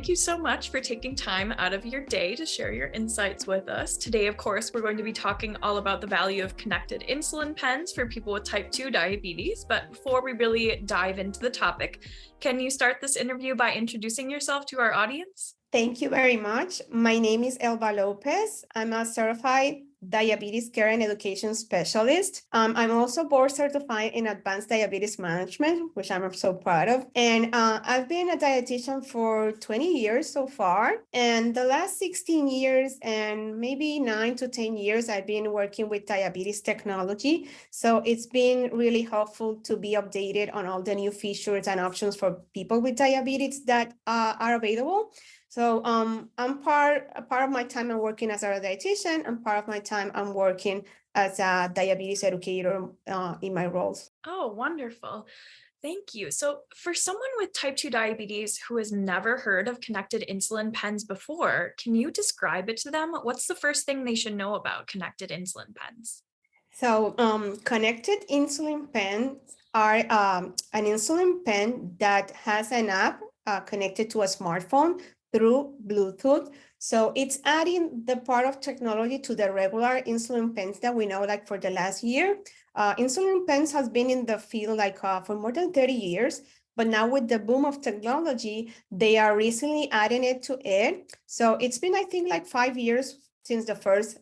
thank you so much for taking time out of your day to share your insights with us. Today, of course, we're going to be talking all about the value of connected insulin pens for people with type 2 diabetes. But before we really dive into the topic, can you start this interview by introducing yourself to our audience? Thank you very much. My name is Elba Lopez. I'm a certified diabetes care and education specialist. I'm also board certified in advanced diabetes management, which I'm so proud of. And I've been a dietitian for 20 years so far. And the last 16 years and maybe 9 to 10 years, I've been working with diabetes technology. So it's been really helpful to be updated on all the new features and options for people with diabetes that are available. So I'm part of my time I'm working as a dietitian, and part of my time I'm working as a diabetes educator in my roles. Oh, wonderful. Thank you. So, for someone with type 2 diabetes who has never heard of connected insulin pens before, can you describe it to them? What's the first thing they should know about connected insulin pens? So connected insulin pens are an insulin pen that has an app connected to a smartphone through Bluetooth. So it's adding the part of technology to the regular insulin pens that we know, like for the last year. Insulin pens has been in the field for more than 30 years. But now with the boom of technology, they are recently adding it to it. So it's been, I think, like 5 years since the first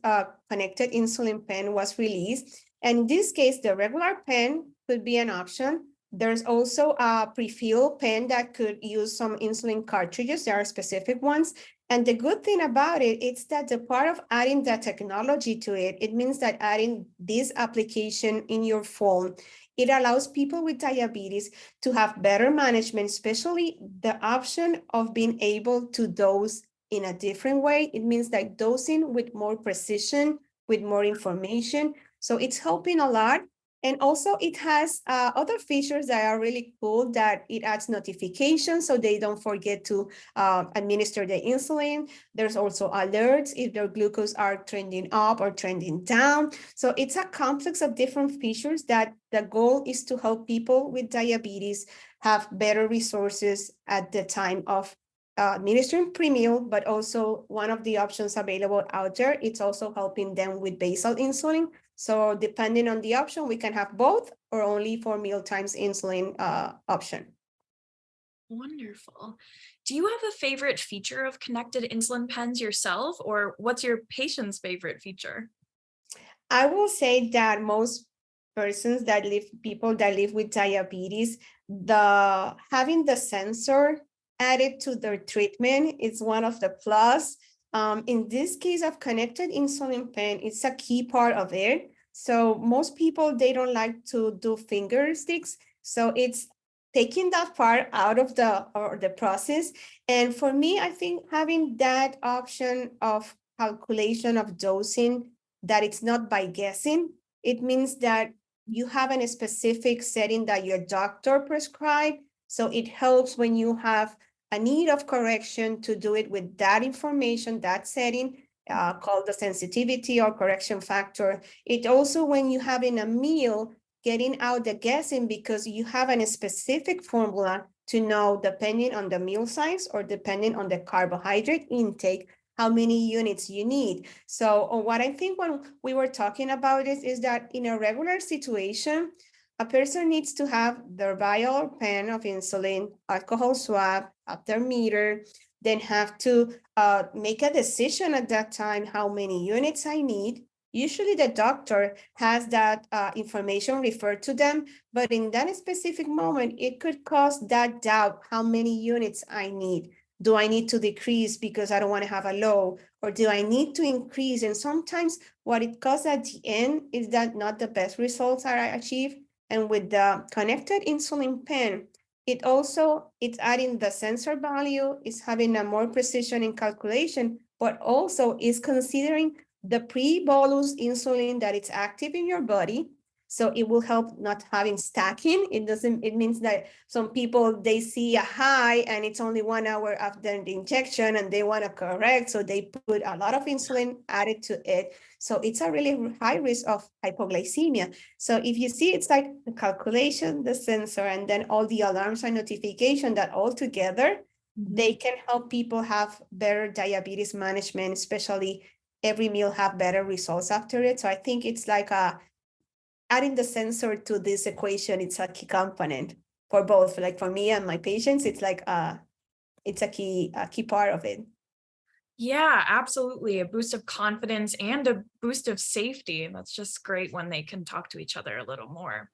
connected insulin pen was released. And in this case, the regular pen could be an option. There's also a pre-filled pen that could use some insulin cartridges. There are specific ones. And the good thing about it is that the part of adding the technology to it, it means that adding this application in your phone, it allows people with diabetes to have better management, especially the option of being able to dose in a different way. It means like dosing with more precision, with more information. So it's helping a lot. And also it has other features that are really cool, that it adds notifications so they don't forget to administer the insulin. There's also alerts if their glucose are trending up or trending down. So it's a complex of different features that the goal is to help people with diabetes have better resources at the time of administering pre-meal, but also one of the options available out there, it's also helping them with basal insulin. So depending on the option, we can have both or only for meal times insulin option. Wonderful. Do you have a favorite feature of connected insulin pens yourself, or what's your patient's favorite feature? I will say that most people that live with diabetes, the having the sensor added to their treatment is one of the plus. In this case of connected insulin pen, it's a key part of it. So most people, they don't like to do finger sticks. So it's taking that part out of the process. And for me, I think having that option of calculation of dosing, that it's not by guessing, it means that you have a specific setting that your doctor prescribed. So it helps when you have a need of correction to do it with that information, that setting, called the sensitivity or correction factor. It also, when you have in a meal, getting out the guessing because you have a specific formula to know, depending on the meal size or depending on the carbohydrate intake, how many units you need. So what I think when we were talking about this is that in a regular situation, a person needs to have their vial or pen of insulin, alcohol swab, up their meter, then have to make a decision at that time, how many units I need. Usually the doctor has that information referred to them, but in that specific moment, it could cause that doubt, how many units I need. Do I need to decrease because I don't want to have a low, or do I need to increase? And sometimes what it causes at the end is that not the best results are achieved. And with the connected insulin pen, it's adding the sensor value, is having a more precision in calculation, but also is considering the pre-bolus insulin that it's active in your body. So it will help not having stacking. It means that some people, they see a high and it's only 1 hour after the injection and they want to correct. So they put a lot of insulin added to it. So it's a really high risk of hypoglycemia. So if you see, it's like the calculation, the sensor, and then all the alarms and notification that all together they can help people have better diabetes management, especially every meal have better results after it. So I think it's like adding the sensor to this equation, it's a key component for both. Like for me and my patients, it's like it's a key part of it. Yeah, absolutely. A boost of confidence and a boost of safety. And that's just great when they can talk to each other a little more.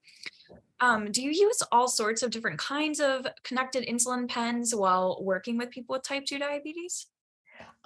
Do you use all sorts of different kinds of connected insulin pens while working with people with type 2 diabetes?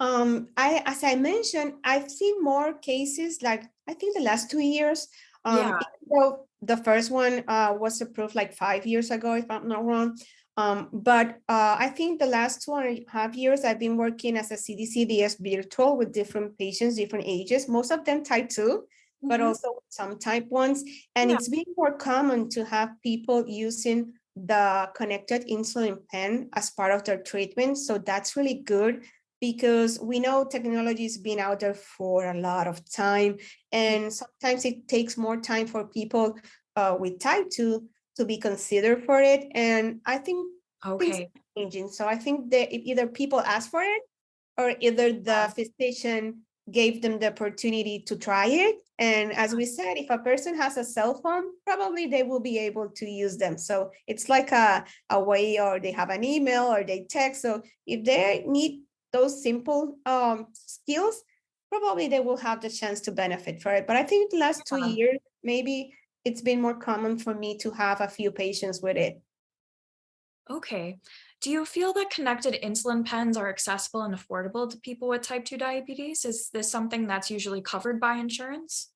As I mentioned, I've seen more cases like I think the last 2 years. Yeah. Even though the first one was approved like 5 years ago, if I'm not wrong. But I think the last 2.5 years, I've been working as a CDCDS virtual with different patients, different ages, most of them type 2, but Mhm. also some type 1s. And Yeah. it's been more common to have people using the connected insulin pen as part of their treatment. So that's really good because we know technology has been out there for a lot of time, and sometimes it takes more time for people with type 2 to be considered for it. And I think things Okay. are changing. So I think that if either people ask for it or either the physician gave them the opportunity to try it. And as we said, if a person has a cell phone, probably they will be able to use them. So it's like a way, or they have an email or they text. So if they need those simple skills, probably they will have the chance to benefit for it. But I think the last two Yeah. years, maybe it's been more common for me to have a few patients with it. Okay. Do you feel that connected insulin pens are accessible and affordable to people with type 2 diabetes? Is this something that's usually covered by insurance?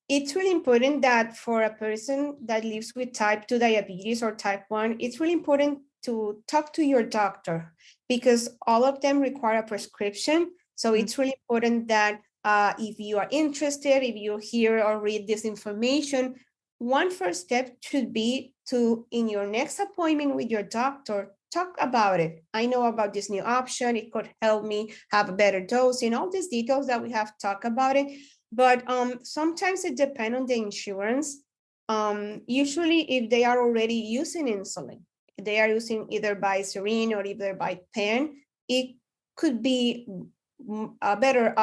It's really important that for a person that lives with type 2 diabetes or type 1, it's really important to talk to your doctor because all of them require a prescription. So Mm. it's really important that if you are interested, if you hear or read this information, one first step should be to, in your next appointment with your doctor, talk about it. I know about this new option. It could help me have a better dose and all these details that we have talked about it. But sometimes it depends on the insurance. Usually, if they are already using insulin, they are using either by syringe or either by pen, it could be better.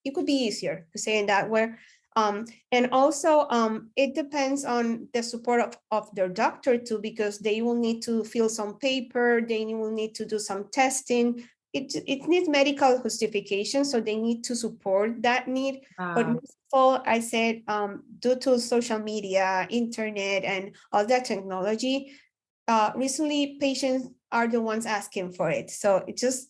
It could be easier to say in that way. And also, it depends on the support of their doctor too, because they will need to fill some paper, they will need to do some testing. It needs medical justification, so they need to support that need. But Uh, most of all, I said, due to social media, internet, and all that technology, recently patients are the ones asking for it. So it just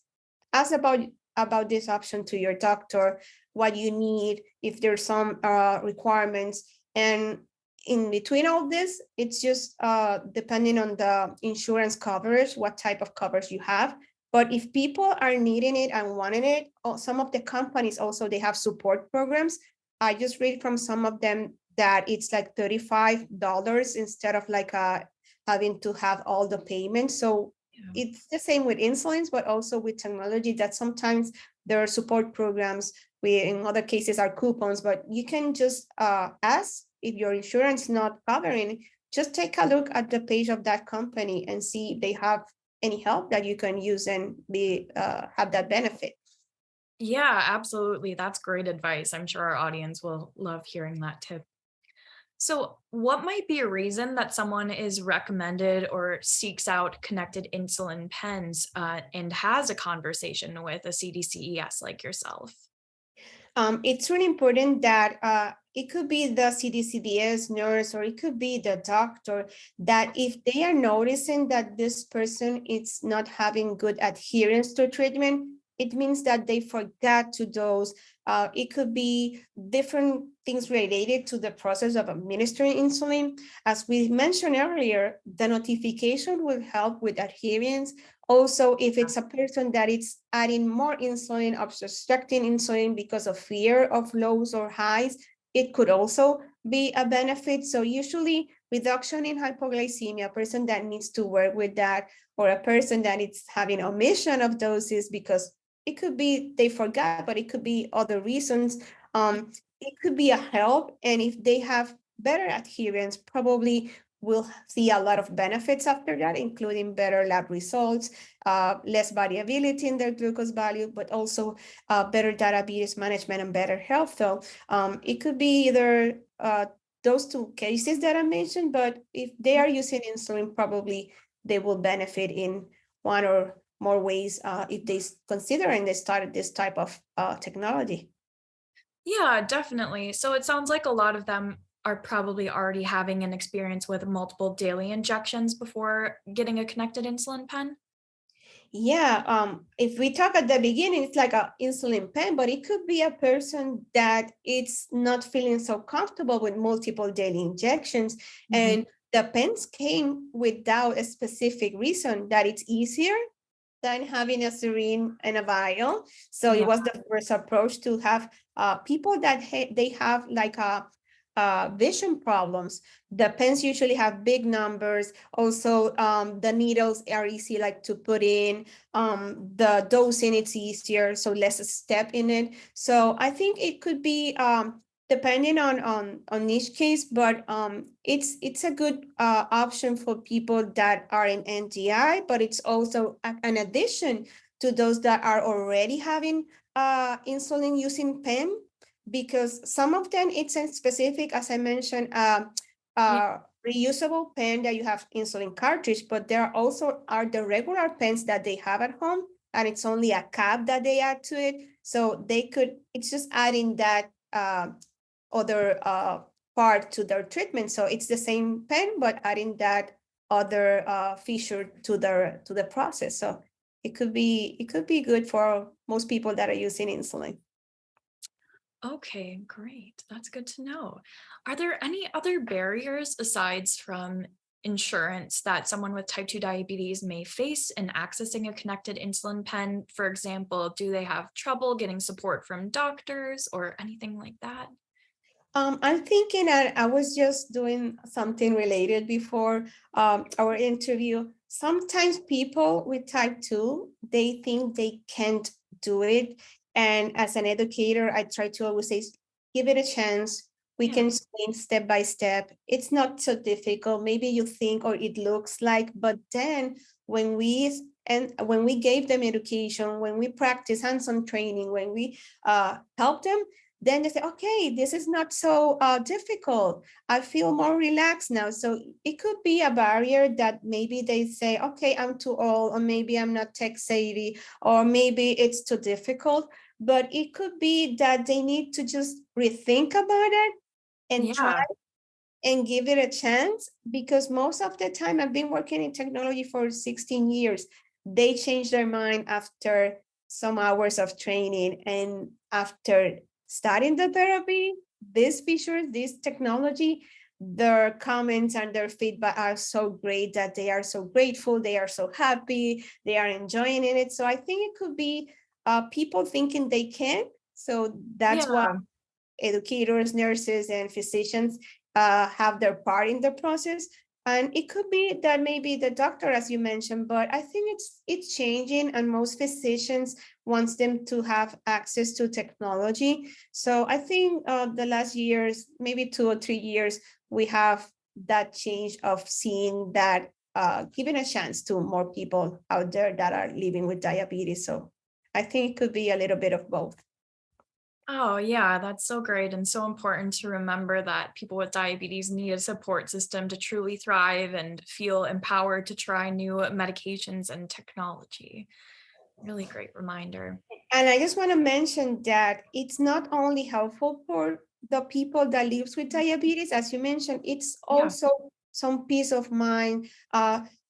ask about this option to your doctor, what you need, if there's some requirements, and in between all this, it's just depending on the insurance coverage, what type of coverage you have. But if people are needing it and wanting it, some of the companies also they have support programs. I just read from some of them that it's like $35 instead of like having to have all the payments. So yeah. it's the same with insulins, but also with technology that sometimes there are support programs. We in other cases are coupons, but you can just ask if your insurance not covering. Just take a look at the page of that company and see if they have any help that you can use and be have that benefit. Yeah, absolutely. That's great advice. I'm sure our audience will love hearing that tip. So, what might be a reason that someone is recommended or seeks out connected insulin pens and has a conversation with a CDCES like yourself? It's really important that it could be the CDCDS nurse or it could be the doctor, that if they are noticing that this person is not having good adherence to treatment, it means that they forgot to dose. It could be different things related to the process of administering insulin. As we mentioned earlier, the notification will help with adherence. Also, if it's a person that is adding more insulin or subtracting insulin because of fear of lows or highs, it could also be a benefit. So usually reduction in hypoglycemia, a person that needs to work with that, or a person that is having omission of doses because it could be they forgot, but it could be other reasons. It could be a help. And if they have better adherence, probably will see a lot of benefits after that, including better lab results, less variability in their glucose value, but also better diabetes management and better health. So it could be either those two cases that I mentioned, but if they are using insulin, probably they will benefit in one or more ways if they consider and they started this type of technology. Yeah, definitely. So it sounds like a lot of them are probably already having an experience with multiple daily injections before getting a connected insulin pen. Yeah, if we talk at the beginning, it's like a insulin pen, but it could be a person that it's not feeling so comfortable with multiple daily injections. Mhm. And the pens came without a specific reason that it's easier than having a syringe and a vial. So it Yeah. was the first approach to have people that they have like a vision problems. The pens usually have big numbers. Also, the needles are easy like to put in. The dosing it's easier, so less step in it. So I think it could be depending on each case, but it's a good option for people that are in NDI, but it's also an addition to those that are already having insulin using pen, because some of them it's a specific, as I mentioned, Yeah. reusable pen that you have insulin cartridge, but there also are the regular pens that they have at home, and it's only a cap that they add to it. So they could, it's just adding that other part to their treatment. So it's the same pen, but adding that other feature to the process. So it could be good for most people that are using insulin. Okay, great. That's good to know. Are there any other barriers aside from insurance that someone with type 2 diabetes may face in accessing a connected insulin pen? For example, do they have trouble getting support from doctors or anything like that? I'm thinking that I was just doing something related before our interview. Sometimes people with type 2, they think they can't do it. And as an educator, I try to always say, give it a chance. We Yeah. can explain step by step. It's not so difficult. Maybe you think or it looks like, but then when we gave them education, when we practice hands-on training, when we help them, then they say, okay, this is not so difficult. I feel more relaxed now. So it could be a barrier that maybe they say, okay, I'm too old, or maybe I'm not tech savvy, or maybe it's too difficult. But it could be that they need to just rethink about it and try Yeah. and give it a chance, because most of the time I've been working in technology for 16 years. They change their mind after some hours of training and after starting the therapy, this feature, this technology, their comments and their feedback are so great that they are so grateful, they are so happy, they are enjoying it. So I think it could be people thinking they can. So that's why Yeah. educators, nurses, and physicians have their part in the process. And it could be that maybe the doctor, as you mentioned, but I think it's changing, and most physicians wants them to have access to technology. So I think the last years, maybe 2 or 3 years, we have that change of seeing that giving a chance to more people out there that are living with diabetes. So I think it could be a little bit of both. Oh, yeah, that's so great and so important to remember that people with diabetes need a support system to truly thrive and feel empowered to try new medications and technology. Really great reminder. And I just want to mention that it's not only helpful for the people that lives with diabetes, as you mentioned, it's Yeah. also some peace of mind,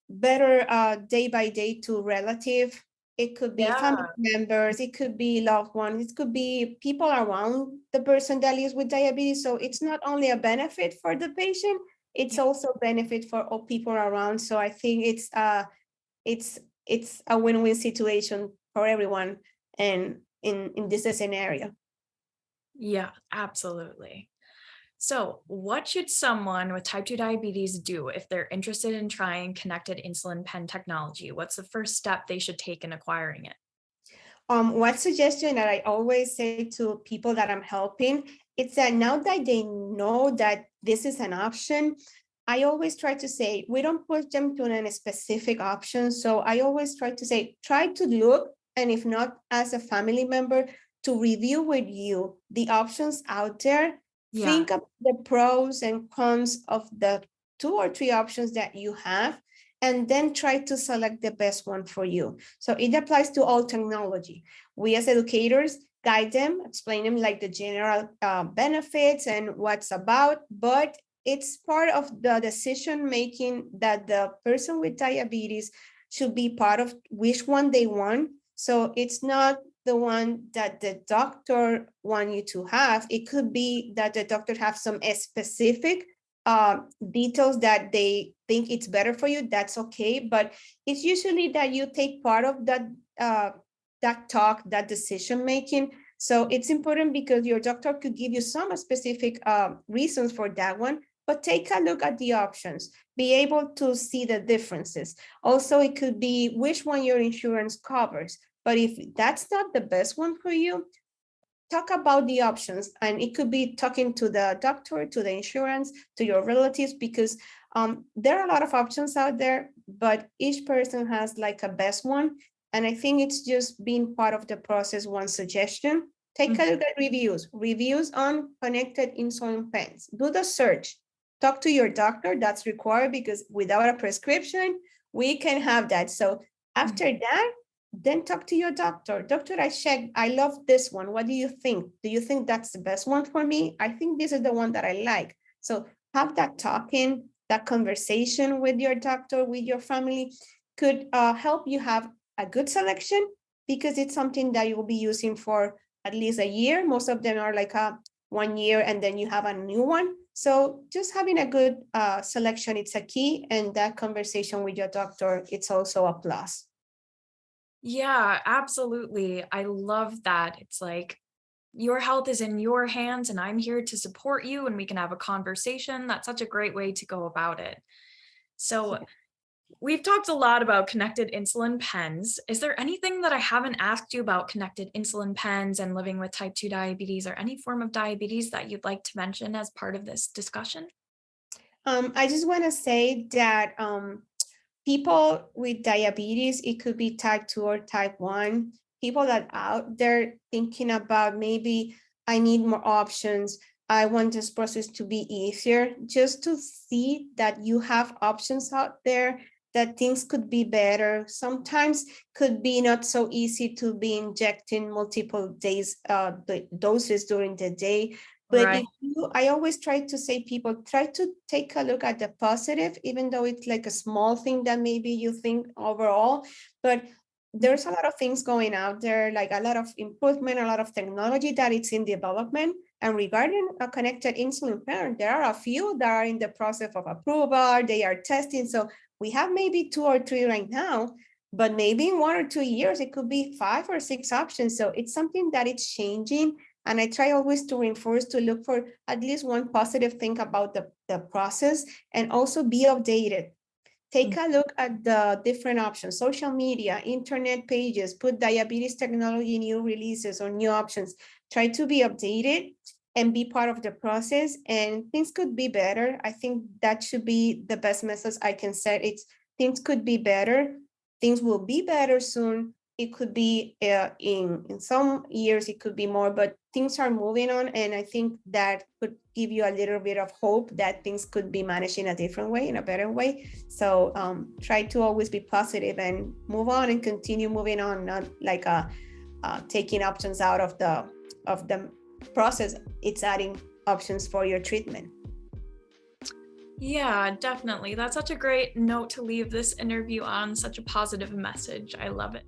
better day by day to relative. It could be Yeah. family members, it could be loved ones, it could be people around the person that lives with diabetes. So it's not only a benefit for the patient, it's Yeah. also a benefit for all people around. So I think it's it's a win-win situation for everyone and in this scenario. Yeah, absolutely. So, what should someone with type 2 diabetes do if they're interested in trying connected insulin pen technology? What's the first step they should take in acquiring it? One suggestion that I always say to people that I'm helping, it's that now that they know that this is an option, I always try to say, we don't push them to a specific option. So I always try to say, try to look, and if not as a family member, to review with you the options out there. Yeah. Think of the pros and cons of the 2 or 3 options that you have, and then try to select the best one for you. So it applies to all technology. We as educators guide them, explain them like the general benefits and what's about, but it's part of the decision making that the person with diabetes should be part of which one they want. So it's not the one that the doctor want you to have. It could be that the doctor have some specific details that they think it's better for you. That's okay, but it's usually that you take part of that talk, that decision making. So it's important because your doctor could give you some specific reasons for that one, but take a look at the options, be able to see the differences. Also, it could be which one your insurance covers. But if that's not the best one for you, talk about the options. And it could be talking to the doctor, to the insurance, to your relatives, because there are a lot of options out there, but each person has like a best one. And I think it's just being part of the process. One suggestion, take a look at reviews on connected insulin pens. Do the search. Talk to your doctor. That's required because without a prescription, we can have that. So after that, then talk to your doctor. Doctor, I love this one. What do you think? Do you think that's the best one for me? I think this is the one that I like. So have that talking, that conversation with your doctor, with your family could help you have a good selection, because it's something that you will be using for at least a year. Most of them are like 1 year, and then you have a new one. So just having a good selection, it's a key, and that conversation with your doctor, it's also a plus. Yeah, absolutely. I love that. It's like your health is in your hands and I'm here to support you and we can have a conversation. That's such a great way to go about it. So, we've talked a lot about connected insulin pens. Is there anything that I haven't asked you about connected insulin pens and living with type 2 diabetes or any form of diabetes that you'd like to mention as part of this discussion? I just want to say that people with diabetes, it could be type 2 or type 1, people that are out there thinking about maybe I need more options. I want this process to be easier, just to see that you have options out there, that things could be better. Sometimes could be not so easy to be injecting multiple days, the doses during the day. But Right. if you, I always try to say, people try to take a look at the positive, even though it's like a small thing that maybe you think overall, but there's a lot of things going out there, like a lot of improvement, a lot of technology that it's in development. And regarding a connected insulin pen, there are a few that are in the process of approval, they are testing. So we have maybe 2 or 3 right now, but maybe in 1 or 2 years, it could be 5 or 6 options. So it's something that it's changing. And I try always to reinforce, to look for at least one positive thing about the process, and also be updated. Take a look at the different options, social media, internet pages, put diabetes technology new releases or new options. Try to be updated and be part of the process, and things could be better. I think that should be the best message I can set. It's things could be better. Things will be better soon. It could be in some years, it could be more, but things are moving on. And I think that could give you a little bit of hope that things could be managed in a different way, in a better way. So try to always be positive and move on and continue moving on, not like taking options out of the process. It's adding options for your treatment. Yeah, definitely. That's such a great note to leave this interview on, such a positive message. I love it.